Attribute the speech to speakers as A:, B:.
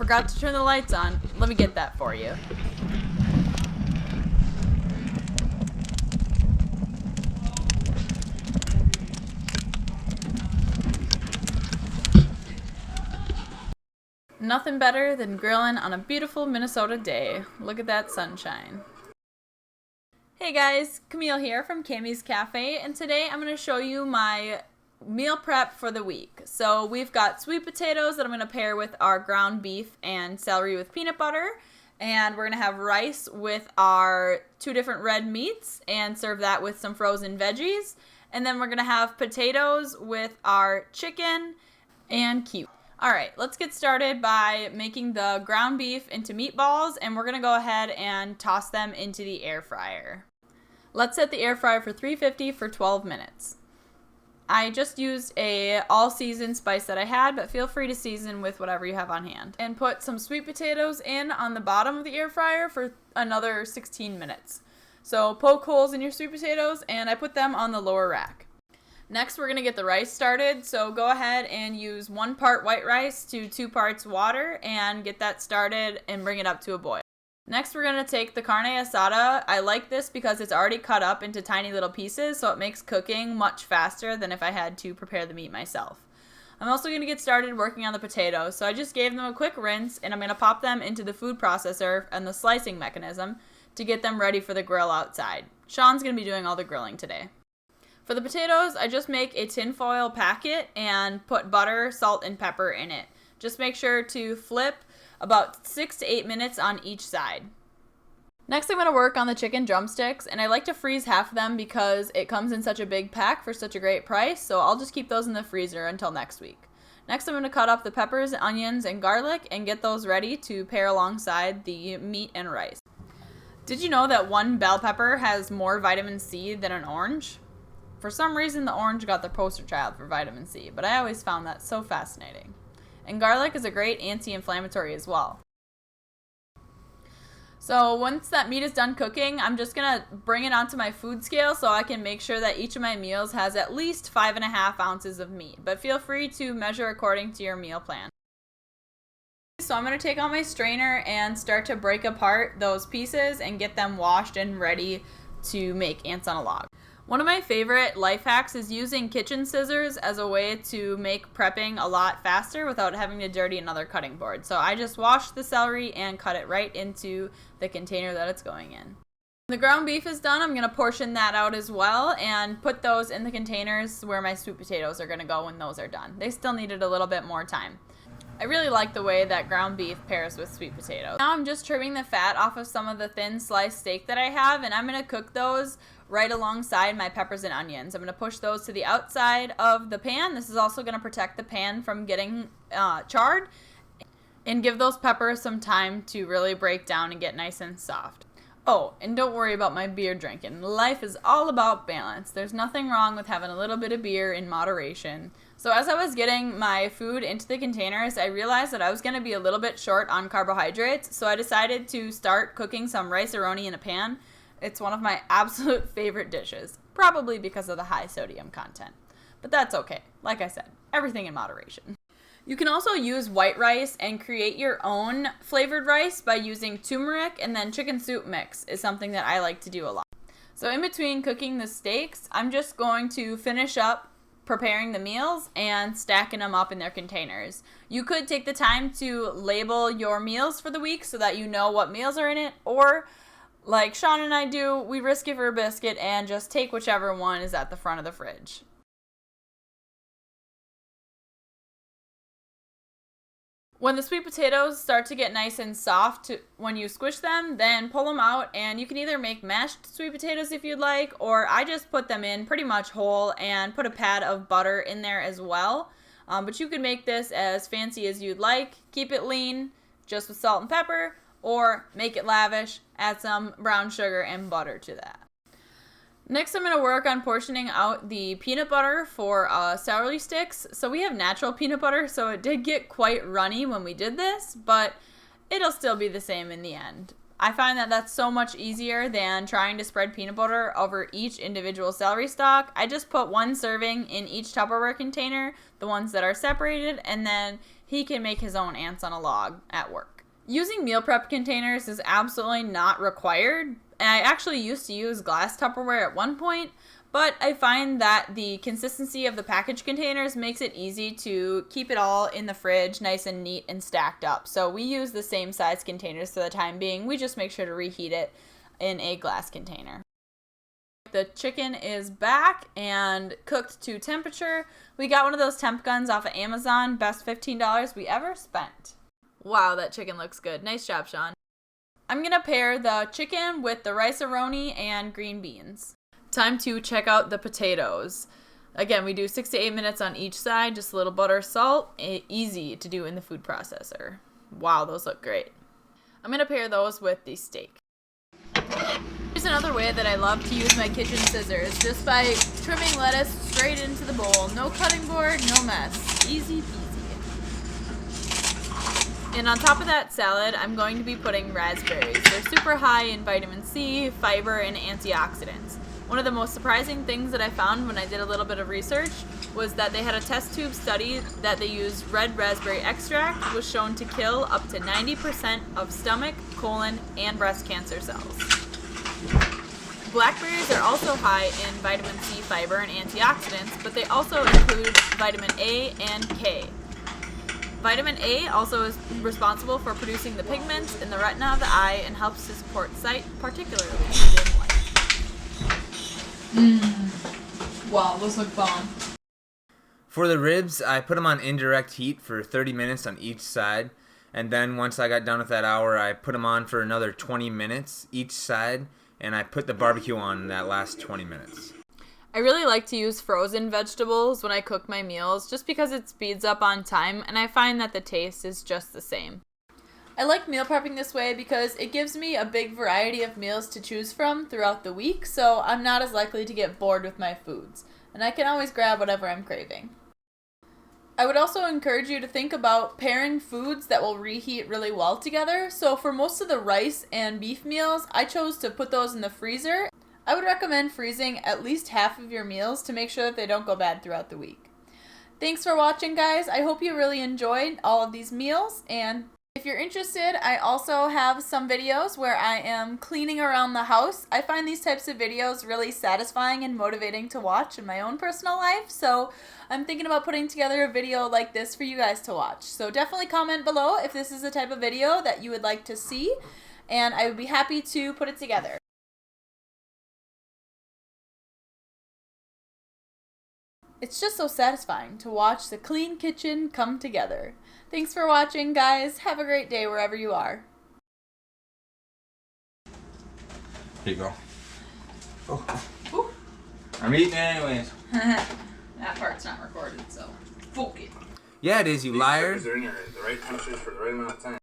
A: forgot to turn the lights on. Let me get that for you. Nothing better than grilling on a beautiful Minnesota day. Look at that sunshine. Hey guys, Camille here from Cami's Cafe, and today I'm going to show you my meal prep for the week. So we've got sweet potatoes that I'm going to pair with our ground beef and celery with peanut butter, and we're going to have rice with our 2 different red meats and serve that with some frozen veggies, and then we're going to have potatoes with our chicken and kiwi. Alright, let's get started by making the ground beef into meatballs, and we're going to go ahead and toss them into the air fryer. Let's set the air fryer for 350 for 12 minutes. I just used a all-season spice that I had, but feel free to season with whatever you have on hand. And put some sweet potatoes in on the bottom of the air fryer for another 16 minutes. So poke holes in your sweet potatoes, and I put them on the lower rack. Next, we're going to get the rice started, so go ahead and use 1 part white rice to 2 parts water and get that started and bring it up to a boil. Next, we're going to take the carne asada. I like this because it's already cut up into tiny little pieces, so it makes cooking much faster than if I had to prepare the meat myself. I'm also going to get started working on the potatoes, so I just gave them a quick rinse, and I'm going to pop them into the food processor and the slicing mechanism to get them ready for the grill outside. Sean's going to be doing all the grilling today. For the potatoes, I just make a tinfoil packet and put butter, salt, and pepper in it. Just make sure to flip about 6 to 8 minutes on each side. Next, I'm going to work on the chicken drumsticks, and I like to freeze half of them because it comes in such a big pack for such a great price, so I'll just keep those in the freezer until next week. Next, I'm going to cut up the peppers, onions, and garlic and get those ready to pair alongside the meat and rice. Did you know that 1 bell pepper has more vitamin C than an orange? For some reason, the orange got the poster child for vitamin C, but I always found that so fascinating. And garlic is a great anti-inflammatory as well. So once that meat is done cooking, I'm just going to bring it onto my food scale so I can make sure that each of my meals has at least 5.5 ounces of meat, but feel free to measure according to your meal plan. So I'm going to take out my strainer and start to break apart those pieces and get them washed and ready to make ants on a log. One of my favorite life hacks is using kitchen scissors as a way to make prepping a lot faster without having to dirty another cutting board. So I just wash the celery and cut it right into the container that it's going in. When the ground beef is done, I'm going to portion that out as well and put those in the containers where my sweet potatoes are going to go when those are done. They still needed a little bit more time. I really like the way that ground beef pairs with sweet potatoes. Now I'm just trimming the fat off of some of the thin sliced steak that I have, and I'm going to cook those right alongside my peppers and onions. I'm going to push those to the outside of the pan. This is also going to protect the pan from getting charred and give those peppers some time to really break down and get nice and soft. Oh, and don't worry about my beer drinking. Life is all about balance. There's nothing wrong with having a little bit of beer in moderation. So as I was getting my food into the containers, I realized that I was going to be a little bit short on carbohydrates, so I decided to start cooking some rice-a-roni in a pan. It's one of my absolute favorite dishes, probably because of the high sodium content. But that's okay. Like I said, everything in moderation. You can also use white rice and create your own flavored rice by using turmeric, and then chicken soup mix is something that I like to do a lot. So in between cooking the steaks, I'm just going to finish up preparing the meals and stacking them up in their containers. You could take the time to label your meals for the week so that you know what meals are in it, or like Sean and I do, we risk it for a biscuit and just take whichever one is at the front of the fridge. When the sweet potatoes start to get nice and soft when you squish them, then pull them out, and you can either make mashed sweet potatoes if you'd like, or I just put them in pretty much whole and put a pad of butter in there as well. But you can make this as fancy as you'd like. Keep it lean, just with salt and pepper, or make it lavish, add some brown sugar and butter to that. Next, I'm going to work on portioning out the peanut butter for celery sticks. So we have natural peanut butter, so it did get quite runny when we did this, but it'll still be the same in the end. I find that that's so much easier than trying to spread peanut butter over each individual celery stalk. I just put 1 serving in each Tupperware container, the ones that are separated, and then he can make his own ants on a log at work. Using meal prep containers is absolutely not required. And I actually used to use glass Tupperware at one point, but I find that the consistency of the package containers makes it easy to keep it all in the fridge nice and neat and stacked up. So we use the same size containers for the time being. We just make sure to reheat it in a glass container. The chicken is back and cooked to temperature. We got one of those temp guns off of Amazon. Best $15 we ever spent. Wow, that chicken looks good. Nice job, Sean. I'm going to pair the chicken with the rice roni and green beans. Time to check out the potatoes. Again, we do 6 to 8 minutes on each side, just a little butter, salt, easy to do in the food processor. Wow, those look great. I'm going to pair those with the steak. Here's another way that I love to use my kitchen scissors, just by trimming lettuce straight into the bowl. No cutting board, no mess. Easy peasy. And on top of that salad, I'm going to be putting raspberries. They're super high in vitamin C, fiber, and antioxidants. One of the most surprising things that I found when I did a little bit of research was that they had a test tube study that they used red raspberry extract was shown to kill up to 90% of stomach, colon, and breast cancer cells. Blackberries are also high in vitamin C, fiber, and antioxidants, but they also include vitamin A and K. Vitamin A also is responsible for producing the pigments in the retina of the eye and helps to support sight, particularly in dim light. Wow, those look bomb.
B: For the ribs, I put them on indirect heat for 30 minutes on each side. And then once I got done with that hour, I put them on for another 20 minutes each side. And I put the barbecue on that last 20 minutes.
A: I really like to use frozen vegetables when I cook my meals just because it speeds up on time and I find that the taste is just the same. I like meal prepping this way because it gives me a big variety of meals to choose from throughout the week, so I'm not as likely to get bored with my foods, and I can always grab whatever I'm craving. I would also encourage you to think about pairing foods that will reheat really well together. So for most of the rice and beef meals, I chose to put those in the freezer. I would recommend freezing at least half of your meals to make sure that they don't go bad throughout the week. Thanks for watching, guys. I hope you really enjoyed all of these meals, and if you're interested, I also have some videos where I am cleaning around the house. I find these types of videos really satisfying and motivating to watch in my own personal life, so I'm thinking about putting together a video like this for you guys to watch. So definitely comment below if this is the type of video that you would like to see, and I would be happy to put it together. It's just so satisfying to watch the clean kitchen come together. Thanks for watching, guys. Have a great day wherever you are.
B: Here you go. Oh.
A: Ooh.
B: I'm eating anyways.
A: That part's not recorded, so fuck it.
B: Yeah, it is, you liar.
C: They're in the right temperatures for the right amount of time.